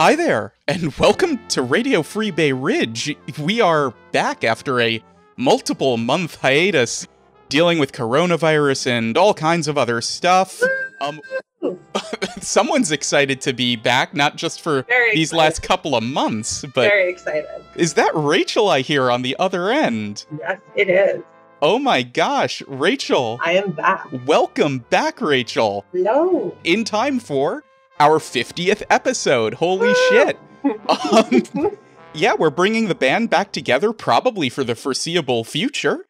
Hi there, and welcome to Radio Free Bay Ridge. We are back after a multiple month hiatus dealing with coronavirus and all kinds of other stuff. Someone's excited to be back, not just for these last couple of months, but very excited. Is that Rachel I hear on the other end? Yes, it is. Oh my gosh, Rachel. I am back. Welcome back, Rachel. Hello. In time for our 50th episode. Holy shit. Yeah, we're bringing the band back together probably for the foreseeable future.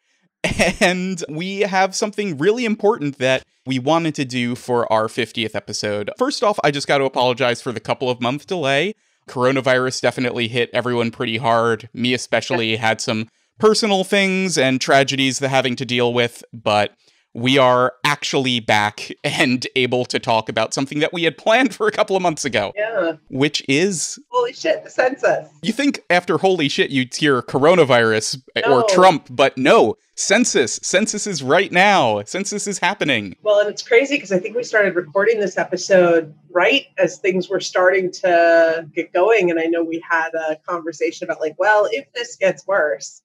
And we have something really important that we wanted to do for our 50th episode. First off, I just got to apologize for the couple of month delay. Coronavirus definitely hit everyone pretty hard. Me especially had some personal things and tragedies that having to deal with, but we are actually back and able to talk about something that we had planned for a couple of months ago. Yeah. Which is... Holy shit, the census. You think after holy shit you'd hear coronavirus No. or Trump, but no, census. Census is right now. Census is happening. Well, and it's crazy because I think we started recording this episode right as things were starting to get going. And I know we had a conversation about like, well, if this gets worse.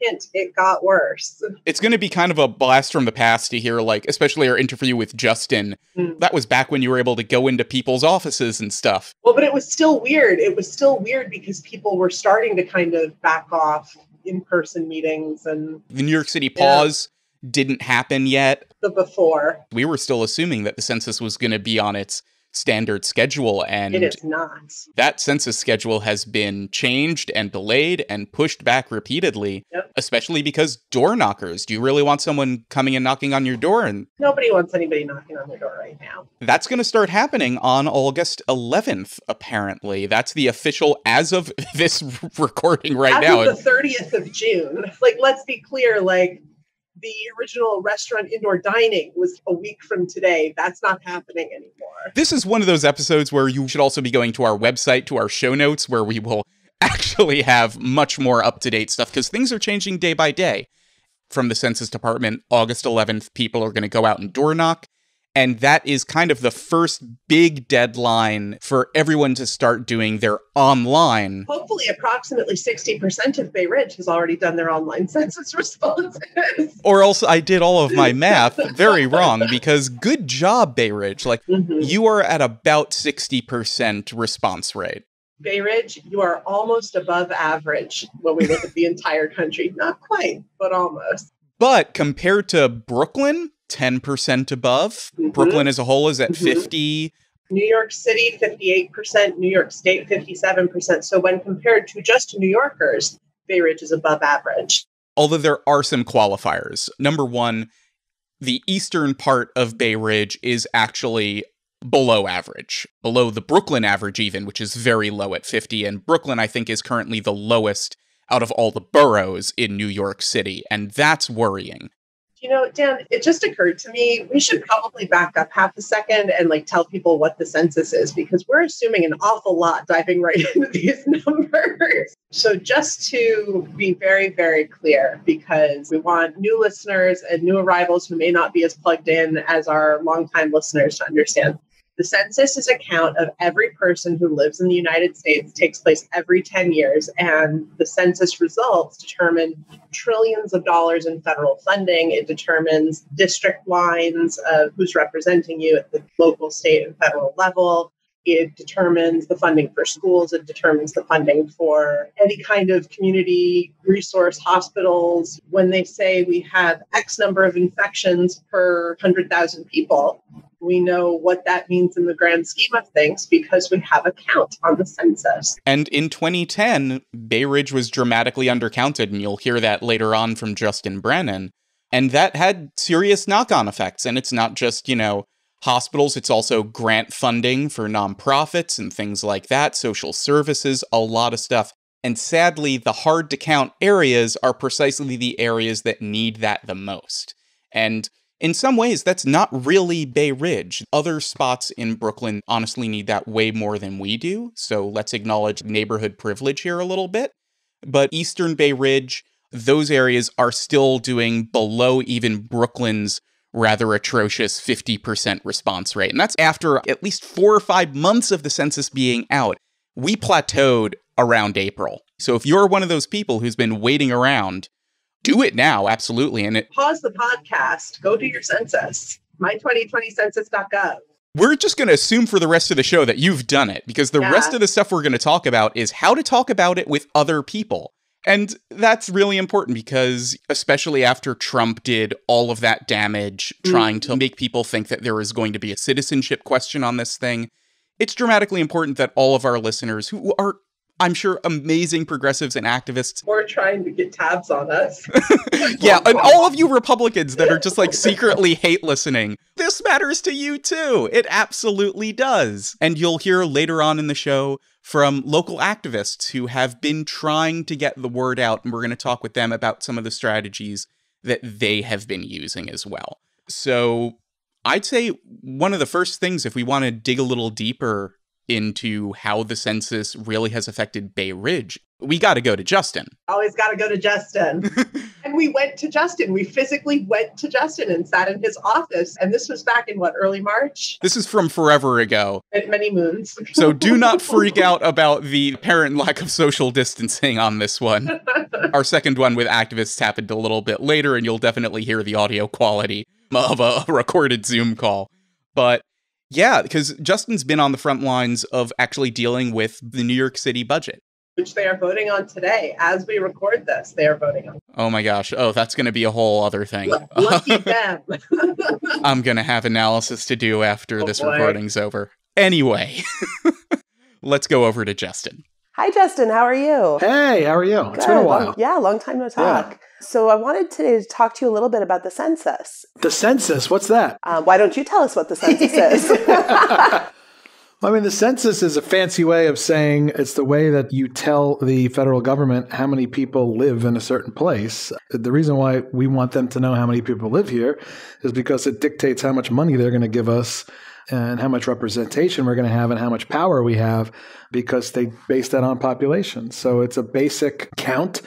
Hint, it got worse. It's going to be kind of a blast from the past to hear, like, especially our interview with Justin. That was back when you were able to go into people's offices and stuff. Well, but it was still weird. It was still weird because people were starting to kind of back off in-person meetings. And the New York City pause didn't happen yet. The before. We were still assuming that the census was going to be on its standard schedule, and it is not. That census schedule has been changed and delayed and pushed back repeatedly, especially because door knockers. Do you really want someone coming and knocking on your door? And nobody wants anybody knocking on their door right now. That's going to start happening on August 11th, apparently. That's the official, as of this recording right now. As of the 30th of June. Like, let's be clear, like, the original restaurant indoor dining was a week from today. That's not happening anymore. This is one of those episodes where you should also be going to our website, to our show notes, where we will actually have much more up-to-date stuff, because things are changing day by day. From the Census Department, August 11th, people are going to go out and door knock. And that is kind of the first big deadline for everyone to start doing their online. Hopefully, approximately 60% of Bay Ridge has already done their online census responses. Or else I did all of my math very wrong, because good job, Bay Ridge. Like, you are at about 60% response rate. Bay Ridge, you are almost above average when we look at the entire country. Not quite, but almost. But compared to Brooklyn, 10% above. Brooklyn as a whole is at 50. New York City, 58%. New York State, 57%. So when compared to just New Yorkers, Bay Ridge is above average. Although there are some qualifiers. Number one, the eastern part of Bay Ridge is actually below average. Below the Brooklyn average even, which is very low at 50. And Brooklyn, I think, is currently the lowest out of all the boroughs in New York City. And that's worrying. You know, Dan, it just occurred to me, we should probably back up half a second and like tell people what the census is, because we're assuming an awful lot diving right into these numbers. So just to be very, very clear, because we want new listeners and new arrivals who may not be as plugged in as our longtime listeners to understand. The census is a count of every person who lives in the United States, takes place every 10 years, and the census results determine trillions of dollars in federal funding. It determines district lines of who's representing you at the local, state, and federal level. It determines the funding for schools. It determines the funding for any kind of community resource hospitals. When they say we have X number of infections per 100,000 people, we know what that means in the grand scheme of things because we have a count on the census. And in 2010, Bay Ridge was dramatically undercounted, and you'll hear that later on from Justin Brennan. And that had serious knock-on effects. And it's not just, hospitals, it's also grant funding for nonprofits and things like that, social services, a lot of stuff. And sadly, the hard-to-count areas are precisely the areas that need that the most. And in some ways, that's not really Bay Ridge. Other spots in Brooklyn honestly need that way more than we do, so let's acknowledge neighborhood privilege here a little bit. But Eastern Bay Ridge, those areas are still doing below even Brooklyn's rather atrocious 50% response rate. And that's after at least 4 or 5 months of the census being out. we plateaued around April. So if you're one of those people who's been waiting around, do it now, absolutely. And pause the podcast, go do your census, my2020census.gov. We're just going to assume for the rest of the show that you've done it, because the rest of the stuff we're going to talk about is how to talk about it with other people. And that's really important because, especially after Trump did all of that damage trying to make people think that there is going to be a citizenship question on this thing, it's dramatically important that all of our listeners, who are, I'm sure, amazing progressives and activists, or trying to get tabs on us. Yeah, and all of you Republicans that are just like secretly hate listening, this matters to you too. It absolutely does. And you'll hear later on in the show from local activists who have been trying to get the word out, and we're going to talk with them about some of the strategies that they have been using as well. So I'd say one of the first things, if we want to dig a little deeper into how the census really has affected Bay Ridge, we got to go to Justin. Always got to go to Justin. And we went to Justin. We physically went to Justin and sat in his office. And this was back in early March? This is from forever ago. Many moons. So do not freak out about the apparent lack of social distancing on this one. Our second one with activists happened a little bit later, and you'll definitely hear the audio quality of a recorded Zoom call. But yeah, because Justin's been on the front lines of actually dealing with the New York City budget, which they are voting on today. As we record this, they are voting on. Oh my gosh. Oh, that's going to be a whole other thing. Lucky them. I'm going to have analysis to do after this recording's over. Anyway, let's go over to Justin. Hi, Justin. How are you? Hey, how are you? Good. It's been a while. Long time no talk. Yeah. So I wanted today to talk to you a little bit about the census. The census? What's that? Why don't you tell us what the census is? I mean, the census is a fancy way of saying it's the way that you tell the federal government how many people live in a certain place. The reason why we want them to know how many people live here is because it dictates how much money they're going to give us and how much representation we're going to have and how much power we have, because they base that on population. So it's a basic count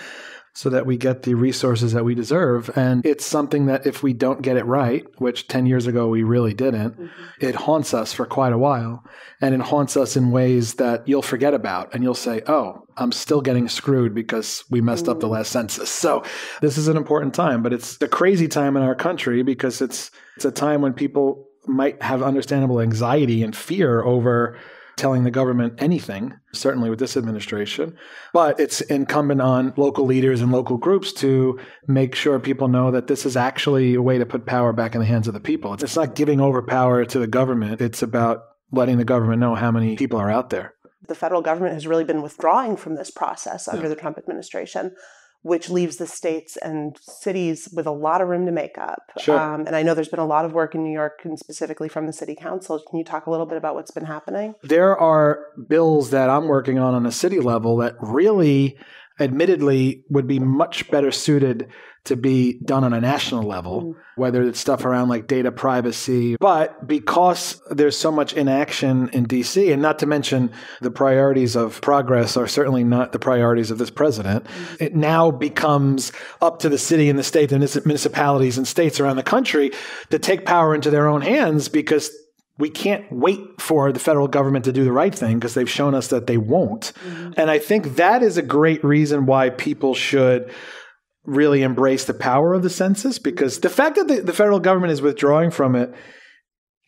so that we get the resources that we deserve. And it's something that if we don't get it right, which 10 years ago we really didn't, it haunts us for quite a while. And it haunts us in ways that you'll forget about. And you'll say, oh, I'm still getting screwed because we messed up the last census. So this is an important time, but it's a crazy time in our country because it's a time when people might have understandable anxiety and fear over telling the government anything, certainly with this administration. But it's incumbent on local leaders and local groups to make sure people know that this is actually a way to put power back in the hands of the people. It's not giving over power to the government. It's about letting the government know how many people are out there. The federal government has really been withdrawing from this process under the Trump administration, which leaves the states and cities with a lot of room to make up. Sure. And I know there's been a lot of work in New York, and specifically from the city council. Can you talk a little bit about what's been happening? There are bills that I'm working on a city level that really, admittedly, would be much better suited to be done on a national level, whether it's stuff around like data privacy. But because there's so much inaction in DC, and not to mention the priorities of progress are certainly not the priorities of this president, it now becomes up to the city and the state and municipalities and states around the country to take power into their own hands, because we can't wait for the federal government to do the right thing because they've shown us that they won't. And I think that is a great reason why people should really embrace the power of the census, because the fact that the federal government is withdrawing from it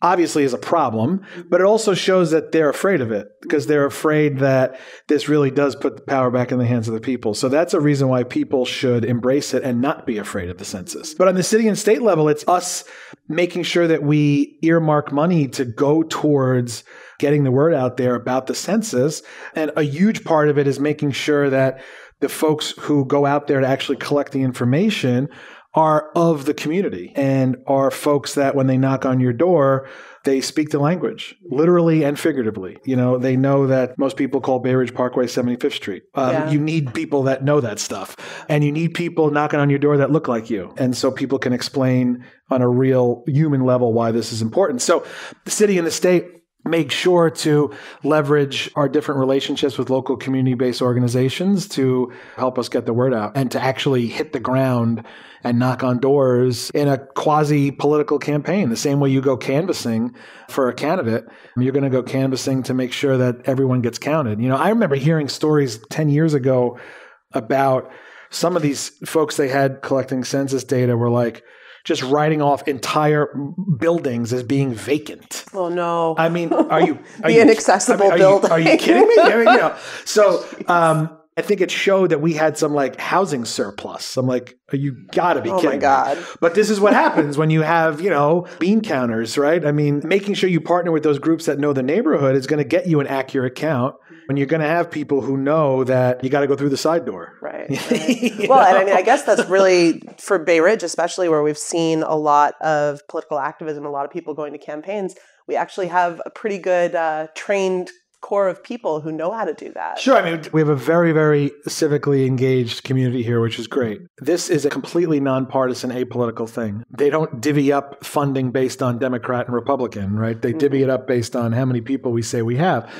obviously is a problem, but it also shows that they're afraid of it because they're afraid that this really does put the power back in the hands of the people. So that's a reason why people should embrace it and not be afraid of the census. But on the city and state level, it's us making sure that we earmark money to go towards getting the word out there about the census. And a huge part of it is making sure that the folks who go out there to actually collect the information are of the community and are folks that when they knock on your door, they speak the language, literally and figuratively. You know, they know that most people call Bay Ridge Parkway 75th Street. You need people that know that stuff. And you need people knocking on your door that look like you. And so people can explain on a real human level why this is important. So the city and the state made sure to leverage our different relationships with local community-based organizations to help us get the word out and to actually hit the ground and knock on doors in a quasi-political campaign. The same way you go canvassing for a candidate, you're going to go canvassing to make sure that everyone gets counted. I remember hearing stories 10 years ago about some of these folks they had collecting census data were like, just writing off entire buildings as being vacant. Oh no! I mean, are you inaccessible building? Are you kidding me? I mean, so I think it showed that we had some like housing surplus. I'm like, you gotta be kidding me. Oh my God. But this is what happens when you have, bean counters, right? I mean, making sure you partner with those groups that know the neighborhood is going to get you an accurate count when you're going to have people who know that you got to go through the side door. Right. Well, and I mean, I guess that's really for Bay Ridge, especially where we've seen a lot of political activism, a lot of people going to campaigns. We actually have a pretty good trained core of people who know how to do that. Sure. I mean, we have a very, very civically engaged community here, which is great. This is a completely nonpartisan, apolitical thing. They don't divvy up funding based on Democrat and Republican, right? They divvy it up based on how many people we say we have.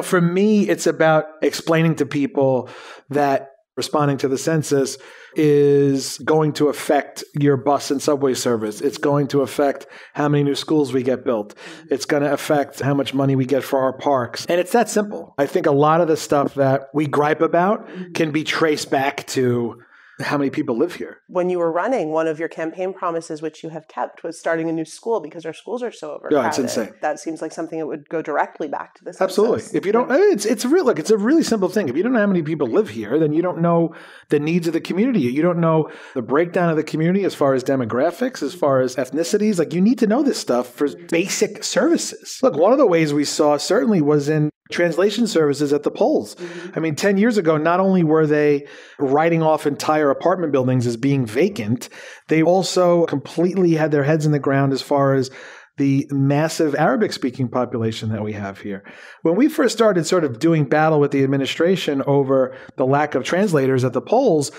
For me, it's about explaining to people that responding to the census is going to affect your bus and subway service. It's going to affect how many new schools we get built. It's going to affect how much money we get for our parks. And it's that simple. I think a lot of the stuff that we gripe about can be traced back to how many people live here. When you were running, one of your campaign promises, which you have kept, was starting a new school because our schools are so overcrowded. Yeah, it's insane. That seems like something that would go directly back to the census. Absolutely. If you don't, it's a really simple thing. If you don't know how many people live here, then you don't know the needs of the community. You don't know the breakdown of the community as far as demographics, as far as ethnicities. Like, you need to know this stuff for basic services. Look, one of the ways we saw certainly was in translation services at the polls. I mean, 10 years ago, not only were they writing off entire apartment buildings as being vacant, they also completely had their heads in the ground as far as the massive Arabic-speaking population that we have here. When we first started sort of doing battle with the administration over the lack of translators at the polls,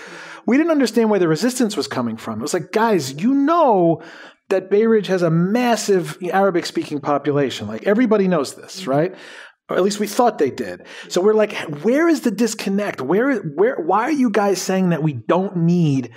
we didn't understand where the resistance was coming from. It was like, guys, that Bay Ridge has a massive Arabic-speaking population. Like, everybody knows this, right? Or at least we thought they did. So we're like, where is the disconnect? Why are you guys saying that we don't need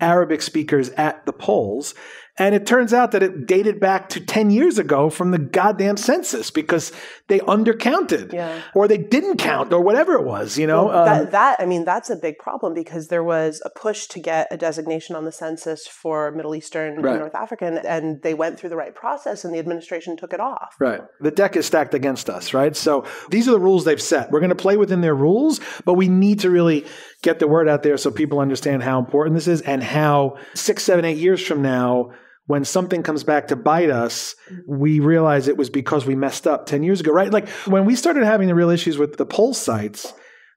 Arabic speakers at the polls? And it turns out that it dated back to 10 years ago from the goddamn census because they undercounted or they didn't count or whatever it was, Well, that's a big problem because there was a push to get a designation on the census for Middle Eastern and North African, and they went through the right process and the administration took it off. Right. The deck is stacked against us, right? So these are the rules they've set. We're going to play within their rules, but we need to really get the word out there so people understand how important this is and how 6, 7, 8 years from now, when something comes back to bite us, we realize it was because we messed up 10 years ago, right? Like, when we started having the real issues with the poll sites,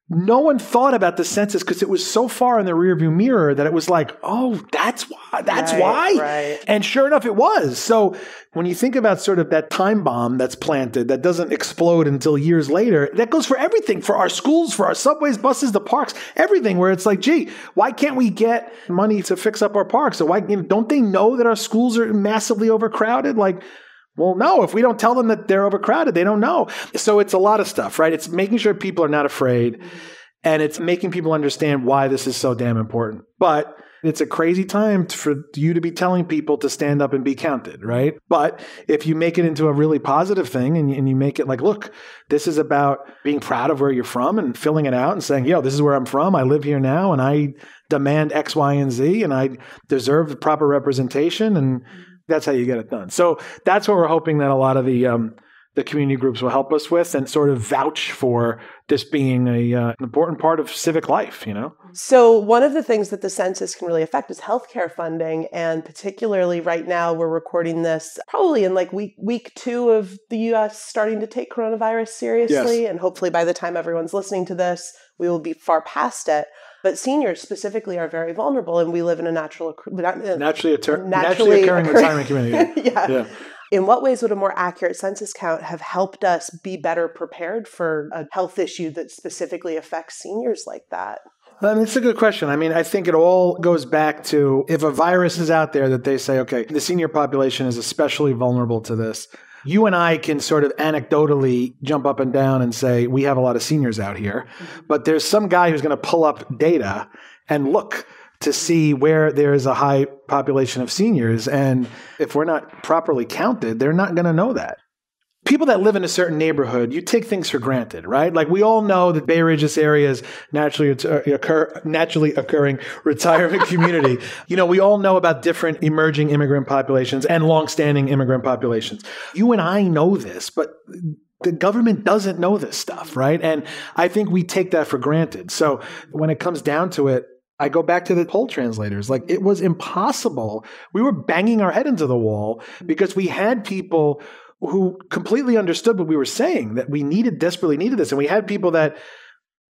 no one thought about the census because it was so far in the rearview mirror that it was like, oh, that's why. Right. And sure enough, it was. So when you think about sort of that time bomb that's planted that doesn't explode until years later, that goes for everything, for our schools, for our subways, buses, the parks, everything, where it's like, gee, why can't we get money to fix up our parks? So don't they know that our schools are massively overcrowded? Like, well, no, if we don't tell them that they're overcrowded, they don't know. So it's a lot of stuff, right? It's making sure people are not afraid, and it's making people understand why this is so damn important. But it's a crazy time for you to be telling people to stand up and be counted, right? But if you make it into a really positive thing and you make it like, look, this is about being proud of where you're from and filling it out and saying, this is where I'm from. I live here now and I demand X, Y, and Z and I deserve the proper representation, and that's how you get it done. So that's what we're hoping that a lot of the community groups will help us with and sort of vouch for this being an important part of civic life, So one of the things that the census can really affect is healthcare funding. And particularly right now, we're recording this probably in like week 2 of the U.S. starting to take coronavirus seriously. Yes. And hopefully by the time everyone's listening to this, we will be far past it. But seniors specifically are very vulnerable, and we live in a naturally occurring retirement community. Yeah. In what ways would a more accurate census count have helped us be better prepared for a health issue that specifically affects seniors like that? It's a good question. I think it all goes back to if a virus is out there that they say, okay, the senior population is especially vulnerable to this. You and I can sort of anecdotally jump up and down and say, we have a lot of seniors out here. But there's some guy who's going to pull up data and look to see where there's a high population of seniors. And if we're not properly counted, they're not going to know that. People that live in a certain neighborhood, you take things for granted, right? Like we all know that Bay Ridge, this area is naturally occurring retirement community. We all know about different emerging immigrant populations and longstanding immigrant populations. You and I know this, but the government doesn't know this stuff, right? And I think we take that for granted. So when it comes down to it, I go back to the poll translators. Like it was impossible. We were banging our head into the wall because we had people who completely understood what we were saying, that we desperately needed this. And we had people that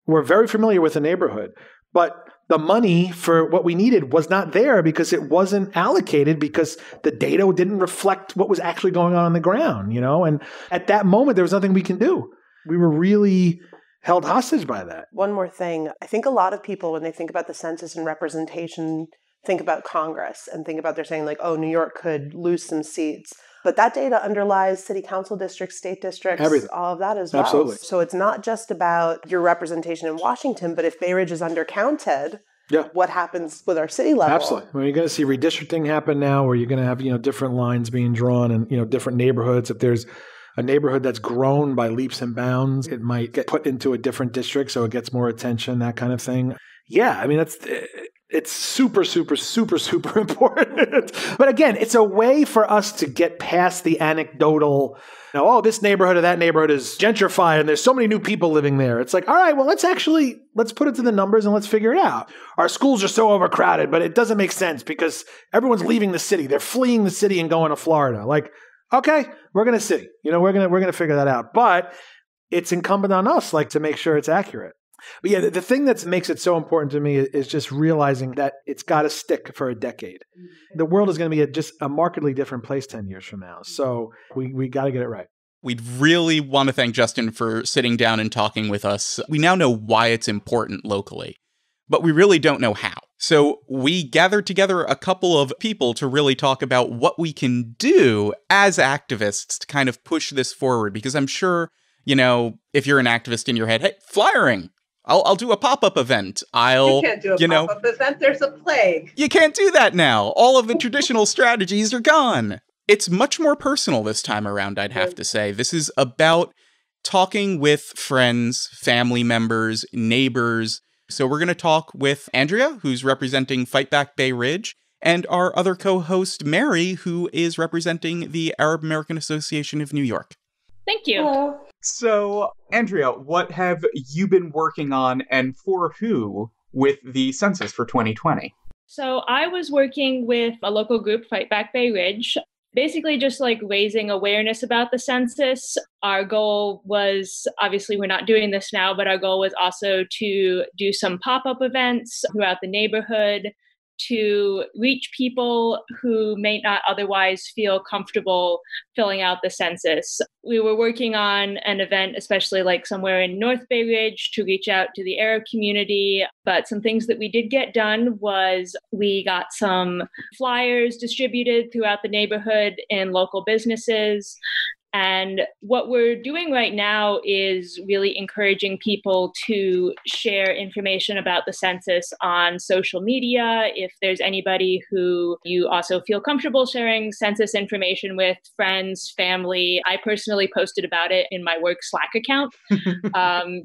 were very familiar with the neighborhood, but the money for what we needed was not there because it wasn't allocated because the data didn't reflect what was actually going on the ground, And at that moment, there was nothing we can do. We were really held hostage by that. One more thing. I think a lot of people, when they think about the census and representation, think about Congress and think about they're saying like, oh, New York could lose some seats. But that data underlies city council districts, state districts, everything. All of that as well. Absolutely. So it's not just about your representation in Washington, but if Bay Ridge is undercounted, what happens with our city level? Absolutely. Well, you're going to see redistricting happen now where you're going to have, different lines being drawn and, different neighborhoods. If there's a neighborhood that's grown by leaps and bounds, it might get put into a different district so it gets more attention, that kind of thing. Yeah, I mean, it's super, super, super, super important. But again, it's a way for us to get past the anecdotal, this neighborhood or that neighborhood is gentrified and there's so many new people living there. It's like, all right, well, let's put it to the numbers and let's figure it out. Our schools are so overcrowded, but it doesn't make sense because everyone's leaving the city. They're fleeing the city and going to Florida. Like, okay, we're going to see. We're going to figure that out. But it's incumbent on us, to make sure it's accurate. But yeah, the thing that makes it so important to me is just realizing that it's got to stick for a decade. The world is going to be just a markedly different place 10 years from now. So we got to get it right. We'd really want to thank Justin for sitting down and talking with us. We now know why it's important locally, but we really don't know how. So we gathered together a couple of people to really talk about what we can do as activists to kind of push this forward. Because I'm sure, if you're an activist in your head, hey, flyering. I'll do a pop-up event. You can't do a pop-up event. There's a plague. You can't do that now. All of the traditional strategies are gone. It's much more personal this time around, I'd have to say. This is about talking with friends, family members, neighbors. So we're going to talk with Andrea, who's representing Fight Back Bay Ridge, and our other co-host, Mary, who is representing the Arab American Association of New York. Thank you. Hello. So, Andrea, what have you been working on and for who with the census for 2020? So I was working with a local group, Fight Back Bay Ridge, basically just raising awareness about the census. Our goal was, obviously we're not doing this now, but our goal was also to do some pop-up events throughout the neighborhood to reach people who may not otherwise feel comfortable filling out the census. We were working on an event, especially somewhere in North Bay Ridge, to reach out to the Arab community. But some things that we did get done was we got some flyers distributed throughout the neighborhood in local businesses. And what we're doing right now is really encouraging people to share information about the census on social media. If there's anybody who you also feel comfortable sharing census information with, friends, family. I personally posted about it in my work Slack account,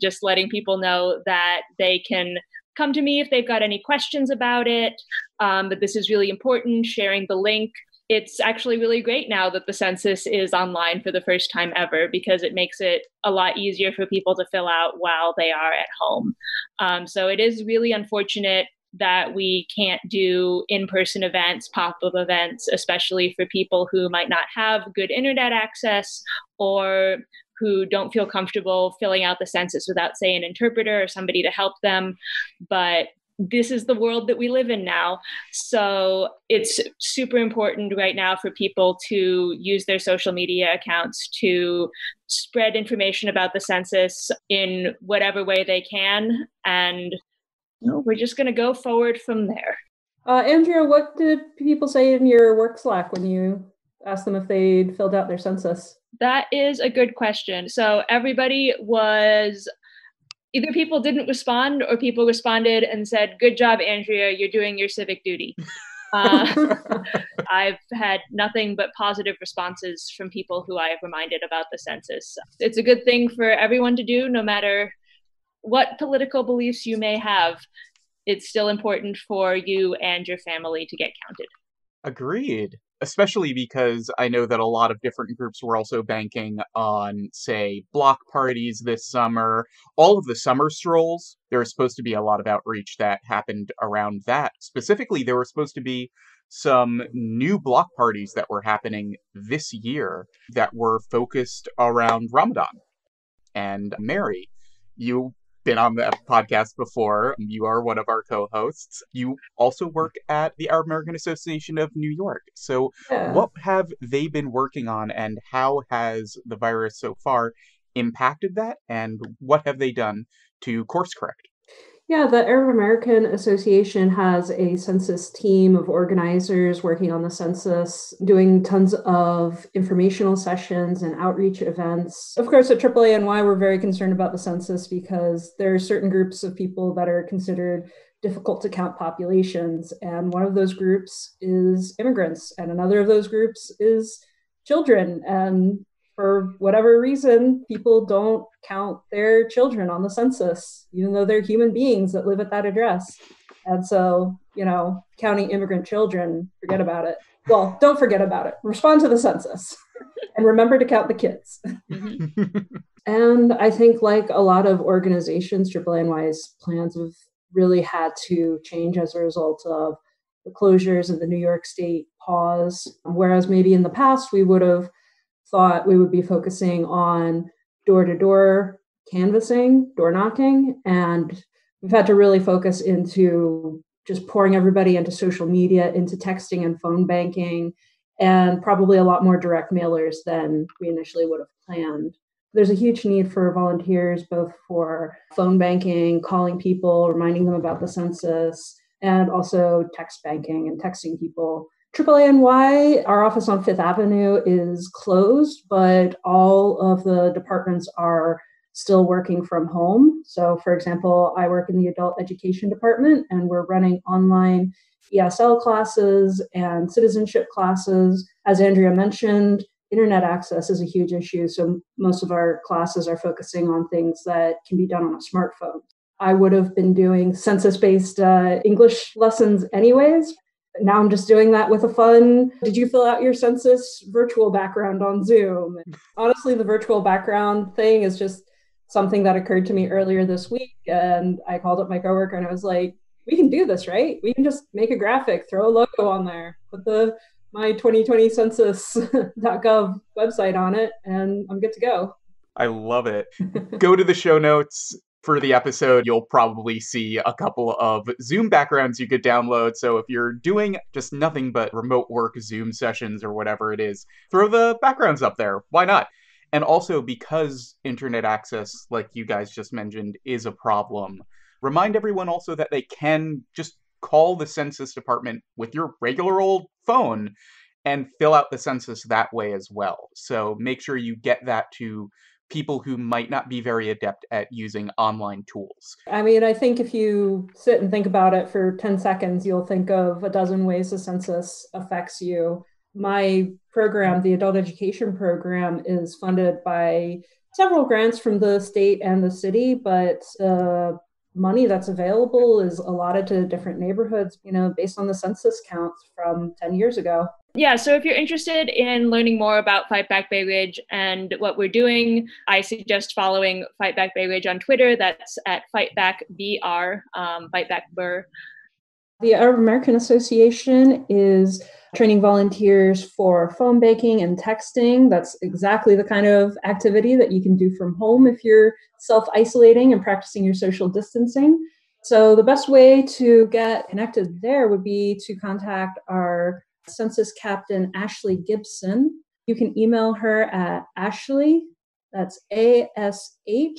just letting people know that they can come to me if they've got any questions about it. But this is really important, sharing the link. It's actually really great now that the census is online for the first time ever because it makes it a lot easier for people to fill out while they are at home. So it is really unfortunate that we can't do in-person events, pop-up events, especially for people who might not have good internet access or who don't feel comfortable filling out the census without, say, an interpreter or somebody to help them. But this is the world that we live in now. So it's super important right now for people to use their social media accounts to spread information about the census in whatever way they can. And we're just going to go forward from there. Andrea, what did people say in your work Slack when you ask them if they'd filled out their census? That is a good question. So everybody was, either people didn't respond or people responded and said, "Good job, Andrea, you're doing your civic duty." I've had nothing but positive responses from people who I have reminded about the census. It's a good thing for everyone to do, no matter what political beliefs you may have. It's still important for you and your family to get counted. Agreed. Especially because I know that a lot of different groups were also banking on, say, block parties this summer. All of the summer strolls, there was supposed to be a lot of outreach that happened around that. Specifically, there were supposed to be some new block parties that were happening this year that were focused around Ramadan. And Mary, you've been on the podcast before. You are one of our co-hosts. You also work at the Arab American Association of New York. So what have they been working on, and how has the virus so far impacted that, and what have they done to course correct? Yeah, the Arab American Association has a census team of organizers working on the census, doing tons of informational sessions and outreach events. Of course, at AAANY, we're very concerned about the census because there are certain groups of people that are considered difficult to count populations. And one of those groups is immigrants, and another of those groups is children. And for whatever reason, people don't count their children on the census, even though they're human beings that live at that address. And so, counting immigrant children, forget about it. Well, don't forget about it. Respond to the census and remember to count the kids. And I think, like a lot of organizations, AAANY's plans have really had to change as a result of the closures of the New York State pause. Whereas maybe in the past, we would have thought we would be focusing on door-to-door canvassing, door knocking, and we've had to really focus into just pouring everybody into social media, into texting and phone banking, and probably a lot more direct mailers than we initially would have planned. There's a huge need for volunteers, both for phone banking, calling people, reminding them about the census, and also text banking and texting people. AAANY, our office on Fifth Avenue is closed, but all of the departments are still working from home. So, for example, I work in the adult education department, and we're running online ESL classes and citizenship classes. As Andrea mentioned, internet access is a huge issue. So most of our classes are focusing on things that can be done on a smartphone. I would have been doing census-based English lessons anyways. Now I'm just doing that with a fun, did you fill out your census virtual background on Zoom? Honestly, the virtual background thing is just something that occurred to me earlier this week. And I called up my coworker and I was like, we can do this, right? We can just make a graphic, throw a logo on there, put the my 2020 census.gov website on it, and I'm good to go. I love it. Go to the show notes for the episode. You'll probably see a couple of Zoom backgrounds you could download. So if you're doing just nothing but remote work Zoom sessions or whatever it is, throw the backgrounds up there. Why not? And also, because internet access, like you guys just mentioned, is a problem, remind everyone also that they can just call the census department with your regular old phone and fill out the census that way as well. So make sure you get that to people who might not be very adept at using online tools. I mean, I think if you sit and think about it for 10 seconds, you'll think of a dozen ways the census affects you. My program, the adult education program, is funded by several grants from the state and the city, but money that's available is allotted to different neighborhoods, based on the census counts from 10 years ago. Yeah, so if you're interested in learning more about Fight Back Bay Ridge and what we're doing, I suggest following Fight Back Bay Ridge on Twitter. That's at FightBackBR, FightBackBur. The Arab American Association is training volunteers for phone banking and texting. That's exactly the kind of activity that you can do from home if you're self-isolating and practicing your social distancing. So the best way to get connected there would be to contact our census captain, Ashley Gibson. You can email her at Ashley, that's ASHLEY,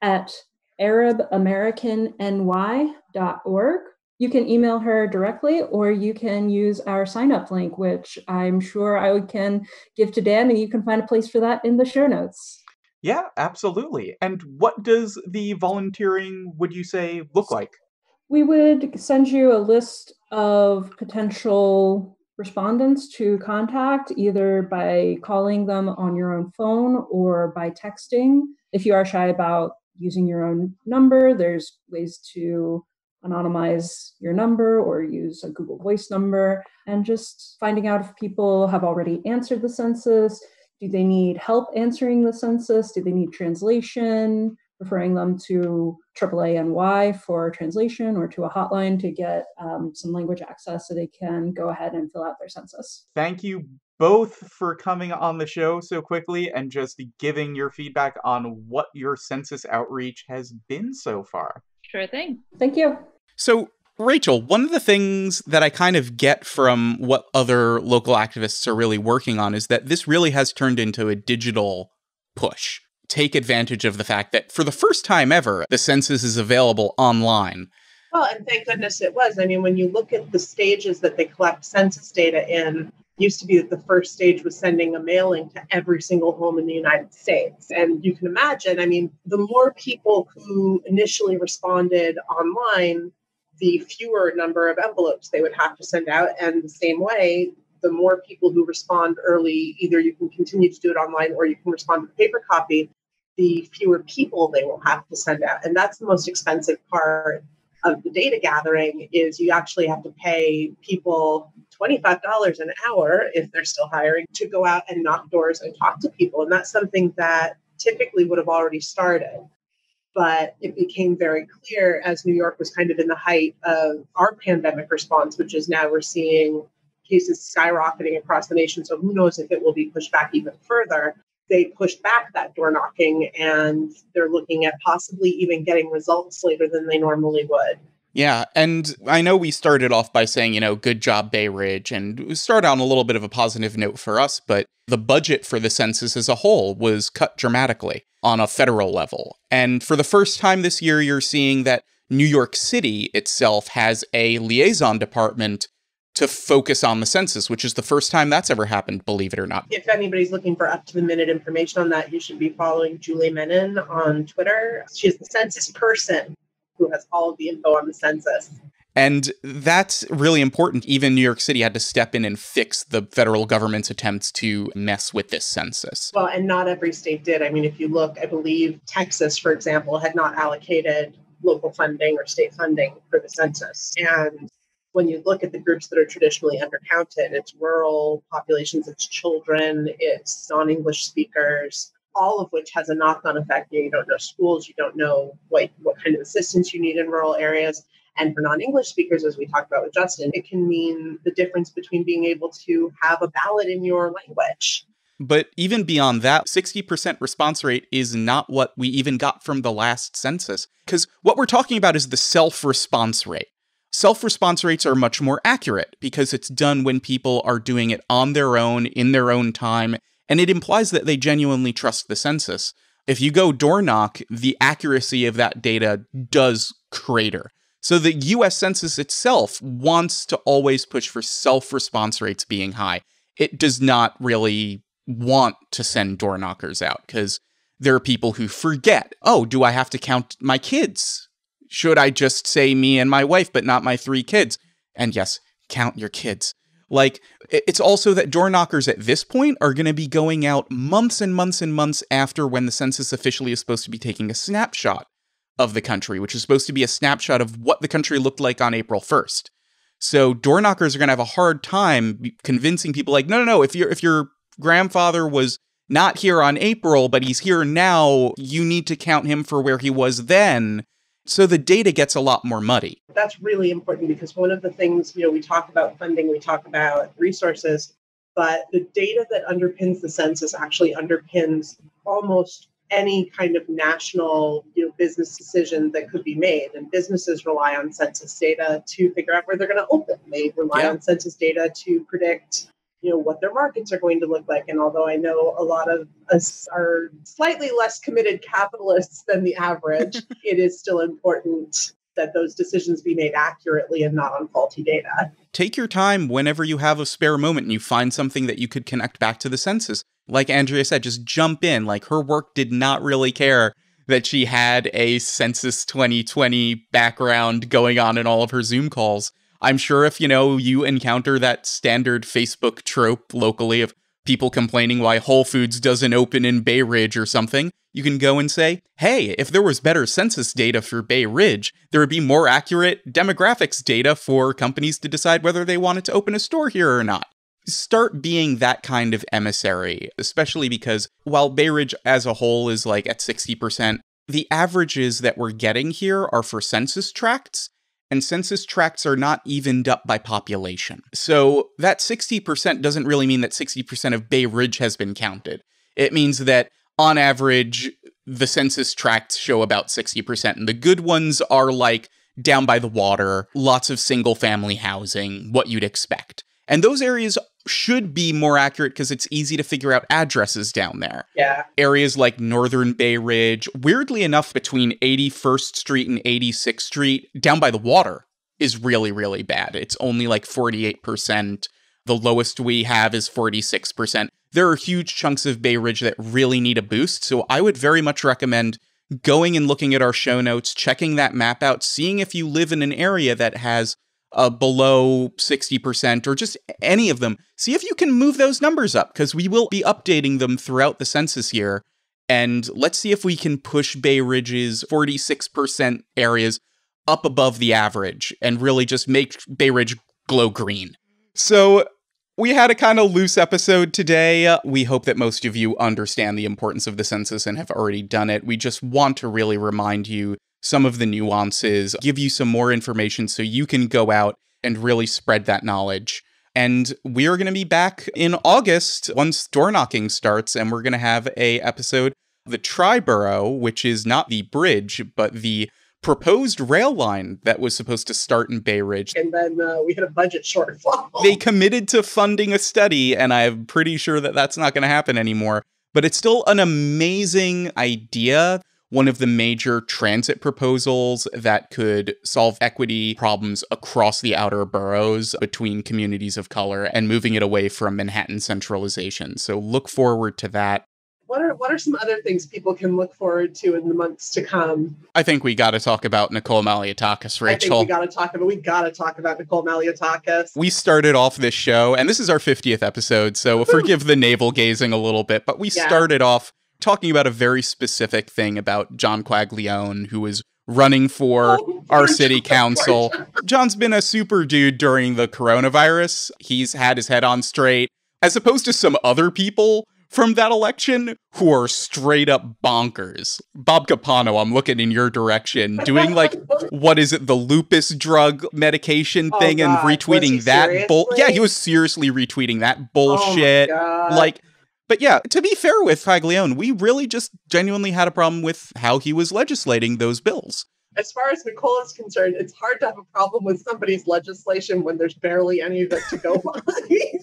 at ArabAmericanNY.org. You can email her directly, or you can use our sign up link, which I'm sure I can give to Dan, and you can find a place for that in the show notes. Yeah, absolutely. And what does the volunteering, would you say, look like? We would send you a list of potential respondents to contact, either by calling them on your own phone or by texting. If you are shy about using your own number, there's ways to anonymize your number or use a Google Voice number, and just finding out if people have already answered the census. Do they need help answering the census? Do they need translation? Referring them to AAA-NY for translation, or to a hotline to get some language access so they can go ahead and fill out their census. Thank you both for coming on the show so quickly and just giving your feedback on what your census outreach has been so far. Sure thing. Thank you. So, Rachel, one of the things that I kind of get from what other local activists are really working on is that this really has turned into a digital push. Take advantage of the fact that for the first time ever, the census is available online. Well, and thank goodness it was. I mean, when you look at the stages that they collect census data in, used to be that the first stage was sending a mailing to every single home in the United States. And you can imagine, I mean, the more people who initially responded online, the fewer number of envelopes they would have to send out. And the same way, the more people who respond early, either you can continue to do it online or you can respond with a paper copy, the fewer people they will have to send out. And that's the most expensive part of the data gathering, is you actually have to pay people $25 an hour, if they're still hiring, to go out and knock doors and talk to people. And that's something that typically would have already started. But it became very clear as New York was kind of in the height of our pandemic response, which is now we're seeing cases skyrocketing across the nation. So who knows if it will be pushed back even further. They pushed back that door knocking, and they're looking at possibly even getting results later than they normally would. Yeah, and I know we started off by saying, good job, Bay Ridge, and we started on a little bit of a positive note for us, but the budget for the census as a whole was cut dramatically on a federal level. And for the first time this year, you're seeing that New York City itself has a liaison department to focus on the census, which is the first time that's ever happened, believe it or not. If anybody's looking for up-to-the-minute information on that, you should be following Julie Menon on Twitter. She's the census person who has all of the info on the census. And that's really important. Even New York City had to step in and fix the federal government's attempts to mess with this census. Well, and not every state did. I mean, if you look, I believe Texas, for example, had not allocated local funding or state funding for the census. And when you look at the groups that are traditionally undercounted, it's rural populations, it's children, it's non-English speakers, all of which has a knock-on effect. You don't know schools, you don't know what kind of assistance you need in rural areas. And for non-English speakers, as we talked about with Justin, it can mean the difference between being able to have a ballot in your language. But even beyond that, 60% response rate is not what we even got from the last census. Because what we're talking about is the self-response rate. Self-response rates are much more accurate because it's done when people are doing it on their own, in their own time, and it implies that they genuinely trust the census. If you go door knock, the accuracy of that data does crater. So the US Census itself wants to always push for self-response rates being high. It does not really want to send door knockers out because there are people who forget, oh, do I have to count my kids? Should I just say me and my wife, but not my 3 kids? And yes, count your kids. Like, it's also that door knockers at this point are going to be going out months and months and months after when the census officially is supposed to be taking a snapshot of the country, which is supposed to be a snapshot of what the country looked like on April 1st. So door knockers are going to have a hard time convincing people like, no, if your grandfather was not here on April, but he's here now, you need to count him for where he was then. So the data gets a lot more muddy. That's really important because one of the things, we talk about funding, we talk about resources, but the data that underpins the census actually underpins almost any kind of national, business decision that could be made. And businesses rely on census data to figure out where they're going to open. They rely on census data to predict what their markets are going to look like. And although I know a lot of us are slightly less committed capitalists than the average, it is still important that those decisions be made accurately and not on faulty data. Take your time whenever you have a spare moment and you find something that you could connect back to the census. Like Andrea said, just jump in. Like, her work did not really care that she had a Census 2020 background going on in all of her Zoom calls. I'm sure if, you encounter that standard Facebook trope locally of people complaining why Whole Foods doesn't open in Bay Ridge or something, you can go and say, hey, if there was better census data for Bay Ridge, there would be more accurate demographics data for companies to decide whether they wanted to open a store here or not. Start being that kind of emissary, especially because while Bay Ridge as a whole is like at 60%, the averages that we're getting here are for census tracts, and census tracts are not evened up by population. So that 60% doesn't really mean that 60% of Bay Ridge has been counted. It means that on average, the census tracts show about 60%, and the good ones are like down by the water, lots of single family housing, what you'd expect. And those areas should be more accurate because it's easy to figure out addresses down there. Yeah. Areas like Northern Bay Ridge, weirdly enough, between 81st Street and 86th Street, down by the water, is really, really bad. It's only like 48%. The lowest we have is 46%. There are huge chunks of Bay Ridge that really need a boost, so I would very much recommend going and looking at our show notes, checking that map out, seeing if you live in an area that has below 60% or just any of them. See if you can move those numbers up, because we will be updating them throughout the census year. And let's see if we can push Bay Ridge's 46% areas up above the average and really just make Bay Ridge glow green. So we had a kind of loose episode today. We hope that most of you understand the importance of the census and have already done it. We just want to really remind you some of the nuances, give you some more information so you can go out and really spread that knowledge. And we are going to be back in August once door knocking starts, and we're going to have a episode of the Triborough, which is not the bridge, but the proposed rail line that was supposed to start in Bay Ridge. And then we had a budget shortfall. They committed to funding a study, and I'm pretty sure that that's not going to happen anymore. But it's still an amazing idea. One of the major transit proposals that could solve equity problems across the outer boroughs between communities of color and moving it away from Manhattan centralization. So look forward to that. What are some other things people can look forward to in the months to come? I think we got to talk about Nicole Malliotakis, Rachel. I think we got to talk about Nicole Malliotakis. We started off this show, and this is our 50th episode, so forgive the navel gazing a little bit, but we started off talking about a very specific thing about John Quaglione, who is running for our city council. John's been a super dude during the coronavirus. He's had his head on straight, as opposed to some other people from that election who are straight up bonkers. Bob Capano, I'm looking in your direction, doing like, what is it, the lupus drug medication thing and retweeting that Yeah, he was seriously retweeting that bullshit. But yeah, to be fair with Quaglione, we really just genuinely had a problem with how he was legislating those bills. As far as Nicole is concerned, it's hard to have a problem with somebody's legislation when there's barely any of it to go by.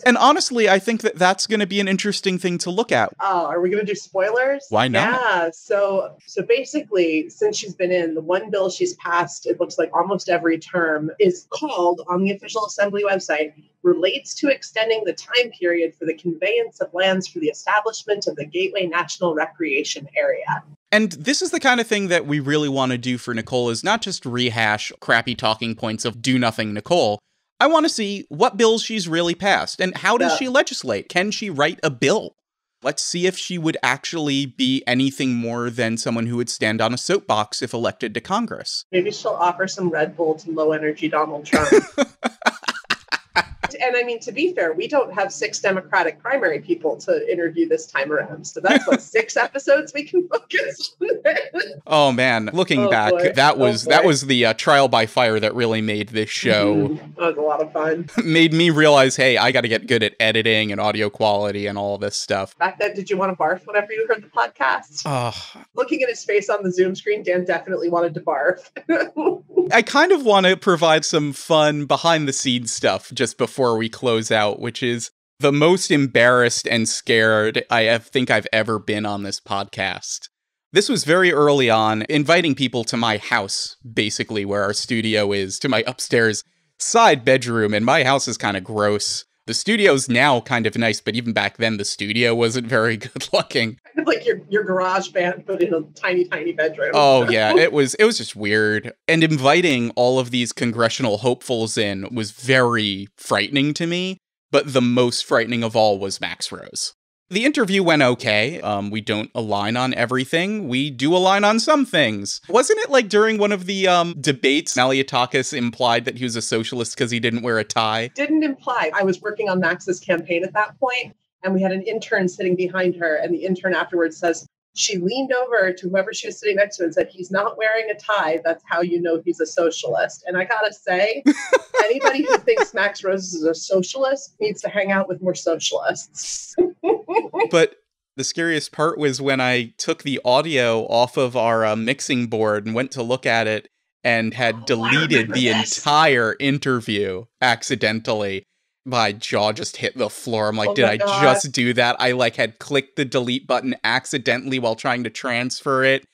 And honestly, I think that that's going to be an interesting thing to look at. Oh, are we going to do spoilers? Why not? Yeah, so basically, since she's been in, the one bill she's passed, it looks like almost every term, is called, on the official Assembly website, relates to extending the time period for the conveyance of lands for the establishment of the Gateway National Recreation Area. And this is the kind of thing that we really want to do for Nicole, is not just rehash crappy talking points of do nothing Nicole. I want to see what bills she's really passed and how does she legislate? Can she write a bill? Let's see if she would actually be anything more than someone who would stand on a soapbox if elected to Congress. Maybe she'll offer some Red Bull to low energy Donald Trump. And I mean, to be fair, we don't have 6 Democratic primary people to interview this time around. So that's 6 episodes we can focus on. Oh man, looking back, that was the trial by fire that really made this show. That was a lot of fun. Made me realize, hey, I got to get good at editing and audio quality and all this stuff. Back then, did you want to barf whenever you heard the podcast? Looking at his face on the Zoom screen, Dan definitely wanted to barf. I kind of want to provide some fun behind the scenes stuff just before we close out, which is the most embarrassed and scared I think I've ever been on this podcast. This was very early on, inviting people to my house, basically, where our studio is, to my upstairs side bedroom, and my house is kind of gross. The studio's now kind of nice, but even back then, the studio wasn't very good looking. Kind of like your garage band, but in a tiny, tiny bedroom. Oh, yeah, it was just weird. And inviting all of these congressional hopefuls in was very frightening to me, but the most frightening of all was Max Rose. The interview went okay. We don't align on everything. We do align on some things. Wasn't it like during one of the debates, Malliotakis implied that he was a socialist because he didn't wear a tie? Didn't imply. I was working on Max's campaign at that point, and we had an intern sitting behind her, and the intern afterwards says, she leaned over to whoever she was sitting next to and said, he's not wearing a tie. That's how you know he's a socialist. And I gotta say, anybody who thinks Max Rose is a socialist needs to hang out with more socialists. But the scariest part was when I took the audio off of our mixing board and went to look at it and had deleted the entire interview accidentally. My jaw just hit the floor. I'm like, did I just do that? I had clicked the delete button accidentally while trying to transfer it.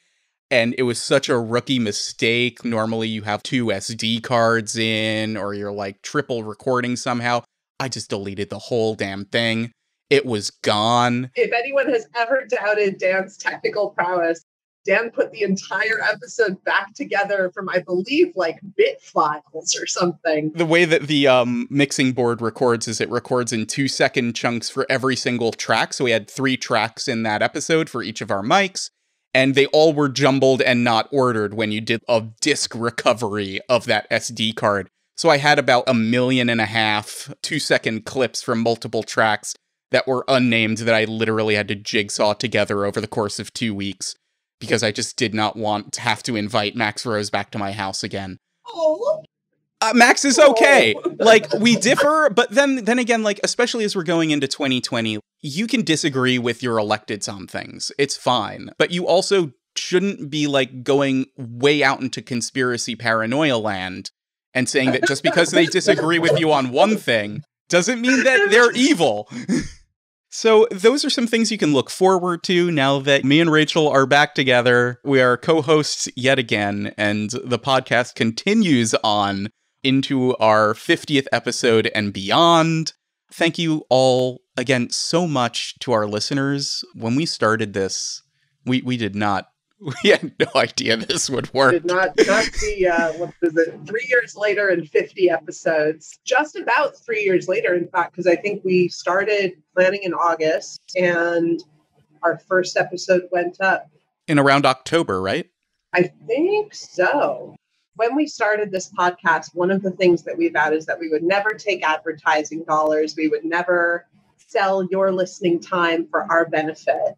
And it was such a rookie mistake. Normally you have 2 SD cards in, or you're triple recording somehow. I just deleted the whole damn thing. It was gone. If anyone has ever doubted Dan's technical prowess, Dan put the entire episode back together from, I believe, bit files or something. The way that the mixing board records is it records in 2-second chunks for every single track. So we had 3 tracks in that episode for each of our mics, and they all were jumbled and not ordered when you did a disk recovery of that SD card. So I had about 1.5 million 2-second clips from multiple tracks that were unnamed that I literally had to jigsaw together over the course of 2 weeks. Because I just did not want to have to invite Max Rose back to my house again. Oh. Max is okay. We differ, but then again, especially as we're going into 2020, you can disagree with your electeds on things. It's fine. But you also shouldn't be, going way out into conspiracy paranoia land and saying that just because they disagree with you on one thing doesn't mean that they're evil. So those are some things you can look forward to now that me and Rachel are back together. We are co-hosts yet again, and the podcast continues on into our 50th episode and beyond. Thank you all again so much to our listeners. When we started this, we had no idea this would work. Did not see, 3 years later and 50 episodes. Just about 3 years later, in fact, because I think we started planning in August and our first episode went up in around October, right? I think so. When we started this podcast, one of the things that we vowed is that we would never take advertising dollars. We would never sell your listening time for our benefit.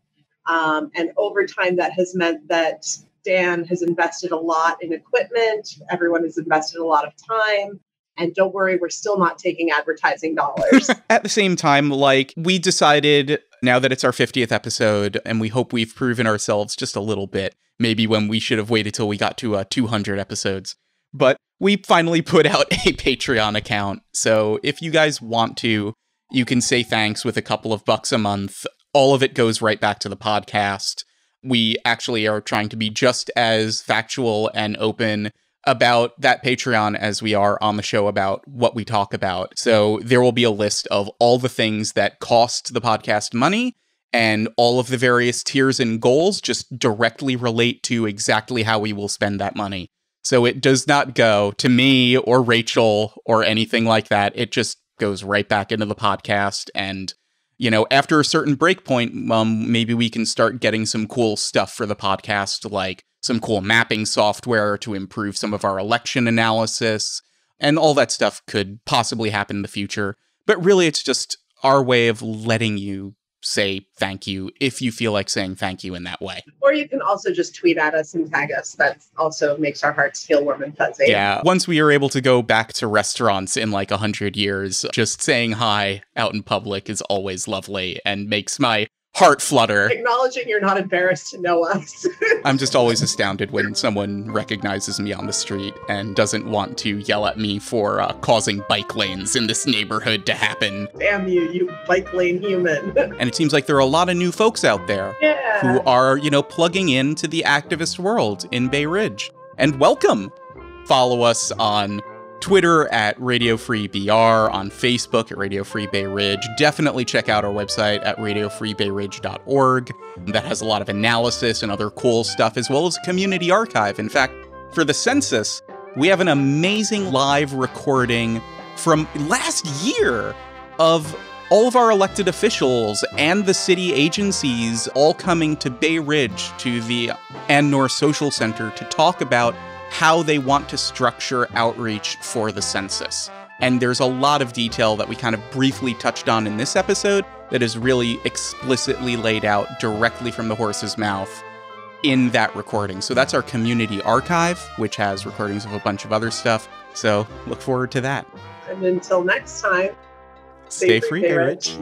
And over time, that has meant that Dan has invested a lot in equipment. Everyone has invested a lot of time. And don't worry, we're still not taking advertising dollars. At the same time, we decided now that it's our 50th episode, and we hope we've proven ourselves just a little bit, maybe when we should have waited till we got to 200 episodes. But we finally put out a Patreon account. So if you guys want to, you can say thanks with a couple of bucks a month. All of it goes right back to the podcast. We actually are trying to be just as factual and open about that Patreon as we are on the show about what we talk about. So there will be a list of all the things that cost the podcast money, and all of the various tiers and goals just directly relate to exactly how we will spend that money. So it does not go to me or Rachel or anything like that. It just goes right back into the podcast. And after a certain break point, maybe we can start getting some cool stuff for the podcast, like some cool mapping software to improve some of our election analysis, and all that stuff could possibly happen in the future. But really, it's just our way of letting you say thank you if you feel like saying thank you in that way. Or you can also just tweet at us and tag us. That also makes our hearts feel warm and fuzzy. Yeah. Once we are able to go back to restaurants in 100 years, just saying hi out in public is always lovely and makes my heart flutter. Acknowledging you're not embarrassed to know us. I'm just always astounded when someone recognizes me on the street and doesn't want to yell at me for causing bike lanes in this neighborhood to happen. Damn you, you bike lane human. And it seems like there are a lot of new folks out there who are, plugging into the activist world in Bay Ridge. And welcome! Follow us on Twitter at Radio Free BR, on Facebook at Radio Free Bay Ridge. Definitely check out our website at radiofreebayridge.org. That has a lot of analysis and other cool stuff, as well as a community archive. In fact, for the census, we have an amazing live recording from last year of all of our elected officials and the city agencies all coming to Bay Ridge, to the Ann North Social Center, to talk about how they want to structure outreach for the census. And there's a lot of detail that we kind of briefly touched on in this episode that is really explicitly laid out directly from the horse's mouth in that recording. So that's our community archive, which has recordings of a bunch of other stuff. So look forward to that. And until next time, stay free, Bay Ridge.